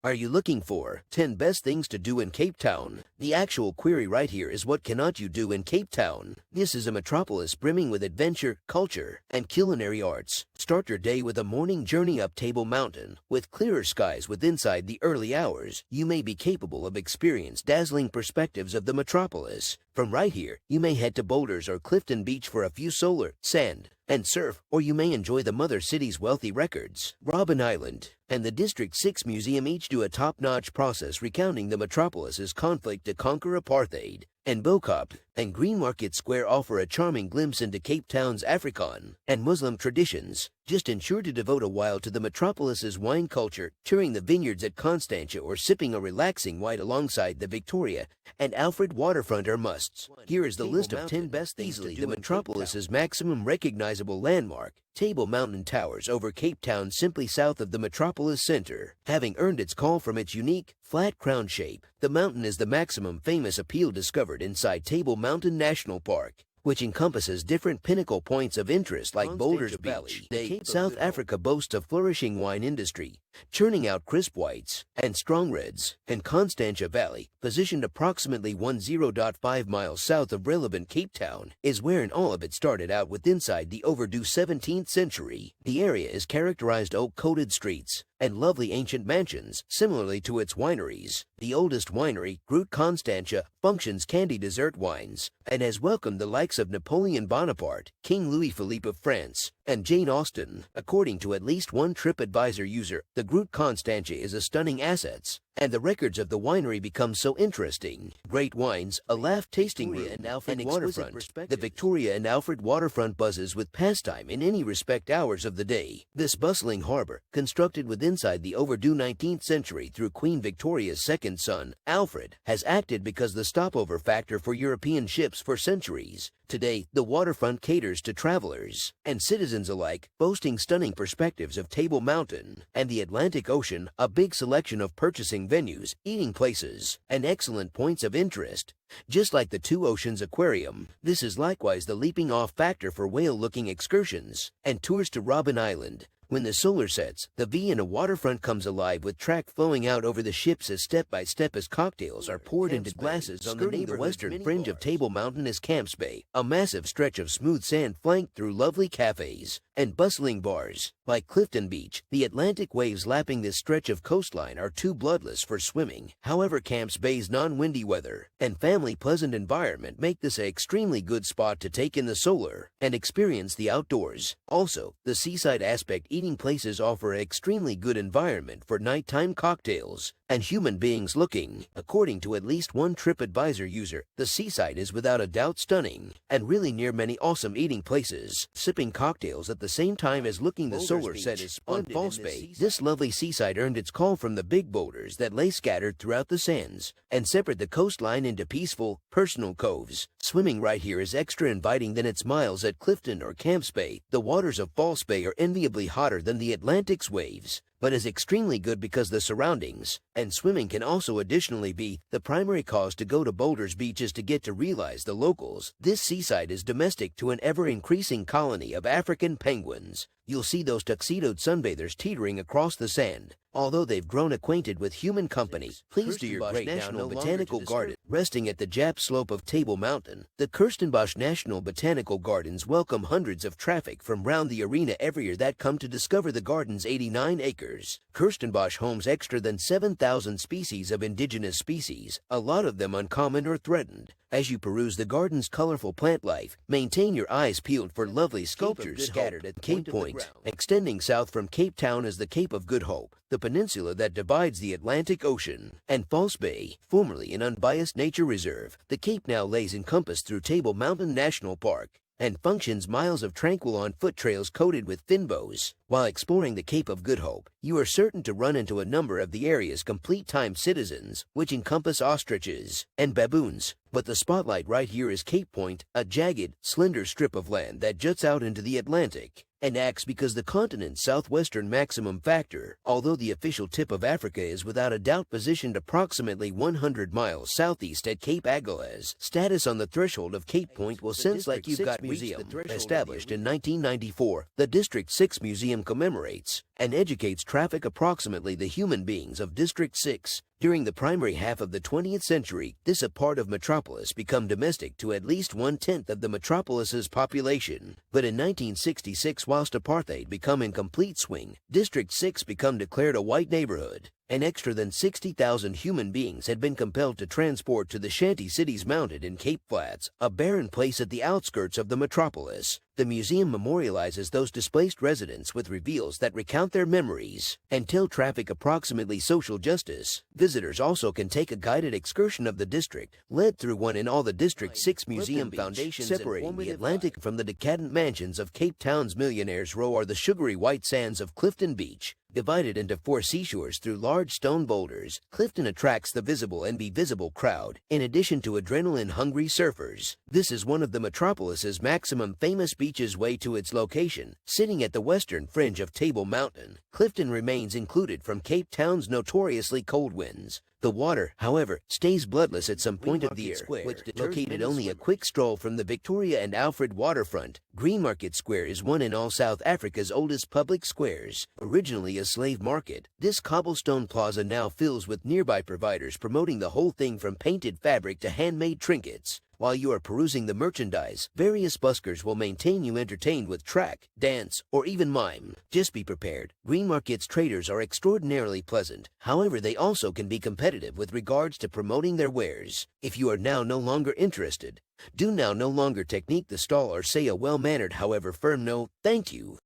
Are you looking for 10 best things to do in Cape Town? The actual query right here is what cannot you do in Cape Town? This is a metropolis brimming with adventure, culture, and culinary arts. Start your day with a morning journey up Table Mountain. With clearer skies inside the early hours, you may be capable of experiencing dazzling perspectives of the metropolis. From right here, you may head to Boulders or Clifton Beach for a few solar, sand, and surf, or you may enjoy the mother city's wealthy records. Robben Island and the District 6 Museum each do a top-notch process recounting the metropolis's conflict to conquer apartheid. And Bo-Kaap and Greenmarket Square offer a charming glimpse into Cape Town's Afrikaan and Muslim traditions. Just ensure to devote a while to the metropolis's wine culture, touring the vineyards at Constantia or sipping a relaxing white alongside the Victoria and Alfred Waterfront are musts. Here is the list of 10 best things to do. The metropolis's maximum recognizable landmark, Table Mountain towers over Cape Town simply south of the metropolis center. Having earned its call from its unique, flat crown shape, the mountain is the maximum famous appeal discovered inside Table Mountain National Park, which encompasses different pinnacle points of interest like Boulders Beach. South Africa boasts a flourishing wine industry, churning out crisp whites and strong reds, and Constantia Valley, positioned approximately 10.5 miles south of relevant Cape Town, is where all of it started out inside the overdue 17th century. The area is characterized oak-coated streets and lovely ancient mansions, similarly to its wineries. The oldest winery, Groot Constantia, functions candy dessert wines, and has welcomed the likes of Napoleon Bonaparte, King Louis Philippe of France, and Jane Austen. According to at least one TripAdvisor user, the Groot Constantia is a stunning asset, and the records of the winery become so interesting. Great wines, a laugh tasting room, and Alfred Waterfront. The Victoria and Alfred Waterfront buzzes with pastime in any respect hours of the day. This bustling harbor, constructed inside the overdue 19th century through Queen Victoria's second son, Alfred, has acted because the stopover factor for European ships for centuries. Today, the waterfront caters to travelers and citizens alike, boasting stunning perspectives of Table Mountain and the Atlantic Ocean, a big selection of purchasing venues, eating places, and excellent points of interest. Just like the Two Oceans Aquarium, this is likewise the leaping-off factor for whale-looking excursions and tours to Robben Island. When the solar sets, the Vienna waterfront comes alive with track flowing out over the ships as step-by-step as cocktails are poured into glasses. Skirting the western fringe of Table Mountain is Camps Bay, a massive stretch of smooth sand flanked through lovely cafes and bustling bars. Like Clifton Beach, the Atlantic waves lapping this stretch of coastline are too bloodless for swimming. However, Camps Bay's non-windy weather and family-pleasant environment make this an extremely good spot to take in the solar and experience the outdoors. Also, the seaside aspect eating places offer an extremely good environment for nighttime cocktails and human beings looking. According to at least one TripAdvisor user, the seaside is without a doubt stunning and really near many awesome eating places. Sipping cocktails at the same time as looking the solar set is on False Bay. This lovely seaside earned its call from the big boulders that lay scattered throughout the sands and separate the coastline into peaceful, personal coves. Swimming right here is extra inviting than its miles at Clifton or Camps Bay. The waters of False Bay are enviably hotter than the Atlantic's waves, but is extremely good because the surroundings and swimming can also additionally be the primary cause to go to Boulders Beach is to get to realize the locals. This seaside is domestic to an ever-increasing colony of African penguins. You'll see those tuxedoed sunbathers teetering across the sand. Although they've grown acquainted with human company, please do your great National Botanical Garden. Resting at the Jap slope of Table Mountain, the Kirstenbosch National Botanical Gardens welcome hundreds of traffic from round the arena every year that come to discover the garden's 89 acres. Kirstenbosch homes extra than 7,000 species of indigenous species, a lot of them uncommon or threatened. As you peruse the garden's colorful plant life, maintain your eyes peeled for lovely sculptures scattered at Cape Point. Extending south from Cape Town is the Cape of Good Hope, the peninsula that divides the Atlantic Ocean and False Bay, formerly an unbiased nature reserve. The Cape now lays encompassed through Table Mountain National Park and functions miles of tranquil on-foot trails coated with finbows. While exploring the Cape of Good Hope, you are certain to run into a number of the area's complete-time citizens, which encompass ostriches and baboons. But the spotlight right here is Cape Point, a jagged, slender strip of land that juts out into the Atlantic. and acts because the continent's southwestern maximum factor, although the official tip of Africa is without a doubt positioned approximately 100 miles southeast at Cape Agulhas. Status on the threshold of Cape Point will sense like you've got museum. Established in 1994, the District 6 Museum commemorates and educates traffic approximately the human beings of District 6. During the primary half of the 20th century, this a part of Metropolis become domestic to at least 1/10 of the metropolis's population. But in 1966, whilst apartheid become in complete swing, District 6 become declared a white neighborhood. An extra than 60,000 human beings had been compelled to transport to the shanty cities mounted in Cape Flats, a barren place at the outskirts of the metropolis. The museum memorializes those displaced residents with reveals that recount their memories and tell traffic approximately social justice. Visitors also can take a guided excursion of the district, led through one in all the District 6 Museum foundations. Separating the Atlantic from the decadent mansions of Cape Town's millionaires' row are the sugary white sands of Clifton Beach. Divided into 4 seashores through large stone boulders, Clifton attracts the visible and invisible crowd, in addition to adrenaline-hungry surfers. This is one of the metropolis's maximum famous beaches way to its location, sitting at the western fringe of Table Mountain. Clifton remains included from Cape Town's notoriously cold winds. The water, however, stays bloodless at some point of the year, located only a quick stroll from the Victoria and Alfred Waterfront. Greenmarket Square is one in all South Africa's oldest public squares. Originally a slave market, this cobblestone plaza now fills with nearby providers promoting the whole thing from painted fabric to handmade trinkets. While you are perusing the merchandise, various buskers will maintain you entertained with track, dance, or even mime. Just be prepared. Greenmarket's traders are extraordinarily pleasant. However, they also can be competitive with regards to promoting their wares. If you are now no longer interested, do now no longer technique the stall or say a well-mannered however firm no, thank you.